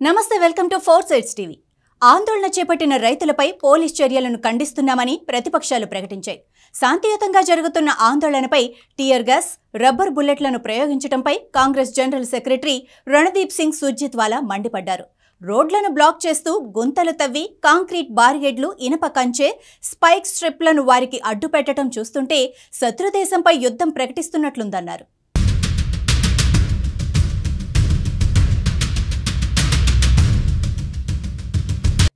నమస్తే, welcome to 4 sides TV. ఆందోళన చేపట్టిన రైతులపై పోలీస్ చర్యలను ఖండిస్తున్నామని ప్రతిపక్షాలు ప్రకటించాయి. శాంతియుతంగా జరుగుతున్న ఆందోళనపై టియర్ గ్యాస్, రబ్బర్ బుల్లెట్లను ప్రయోగించడంపై కాంగ్రెస్ జనరల్ సెక్రటరీ రణదీప్ సింగ్ సుర్జేవాలా మండిపడ్డారు. రోడ్లను బ్లాక్ చేస్తూ గుంతలు తవ్వి కాంక్రీట్ బారిగేడ్లు, ఇనప కంచె, స్పైక్ స్ట్రిప్లను వారికి అడ్డుపెట్టడం చూస్తుంటే శత్రుదేశంపై యుద్ధం ప్రకటిస్తున్నట్లుందన్నారు.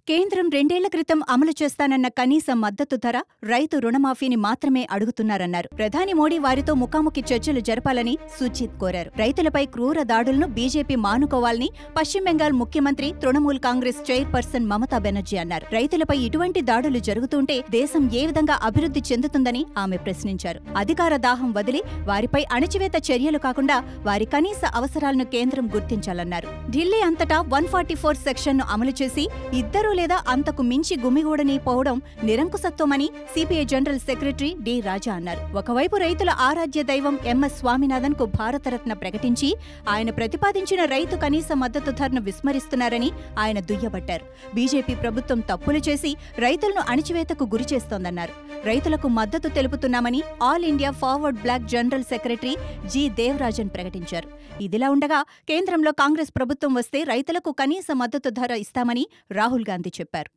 కేంద్రం 2 ఏళ్ల క్రితం అమలు చేస్తానన్న కనీస మద్దతు ధర, రైతు రుణమాఫీని మాత్రమే అడుగుతున్నారన్నారు. ప్రధాని మోడీ వారితో ముఖాముఖి చర్చలు జరపాలని సుజిత్ కోరారు. రైతులపై క్రూర దాడులను బీజేపీ మానుకోవాలని పశ్చిమ బెంగాల్ ముఖ్యమంత్రి, తృణమూల్ కాంగ్రెస్ చైర్పర్సన్ మమతా బెనర్జీ అన్నారు. రైతులపై ఇటువంటి దాడులు జరుగుతుంటే దేశం ఏ విధంగా అభివృద్ధి చెందుతుందని ఆమె ప్రశ్నించారు. అధికార దాహం వదిలి వారిపై అణచివేత చర్యలు కాకుండా వారి కనీస అవసరాలను కేంద్రం గుర్తించాలన్నారు. ఢిల్లీ అంతటా 144 సెక్షన్ను అమలు చేసి ఇద్దరు లేదా అంతకు మించి గుమిగూడని పోవడం నిరంకుశత్వమని సిపిఐ జనరల్ సెక్రటరీ డి రాజా అన్నారు. ఒకవైపు రైతుల ఆరాధ్య దైవం ఎంఎస్ స్వామినాథన్ కు భారతరత్న ప్రకటించి ఆయన ప్రతిపాదించిన రైతు కనీస మద్దతు ధరను విస్మరిస్తున్నారని ఆయన దుయ్యబట్టారు. బీజేపీ ప్రభుత్వం తప్పులు చేసి రైతులను అణచివేతకు గురిచేస్తోందన్నారు. రైతులకు మద్దతు తెలుపుతున్నామని All India Forward Bloc general secretary G Devarajan ప్రకటించారు. ఇదిలా ఉండగా కేంద్రంలో కాంగ్రెస్ ప్రభుత్వం వస్తే రైతులకు కనీస మద్దతు ధర ఇస్తామని రాహుల్ గాంధీ చెప్పారు.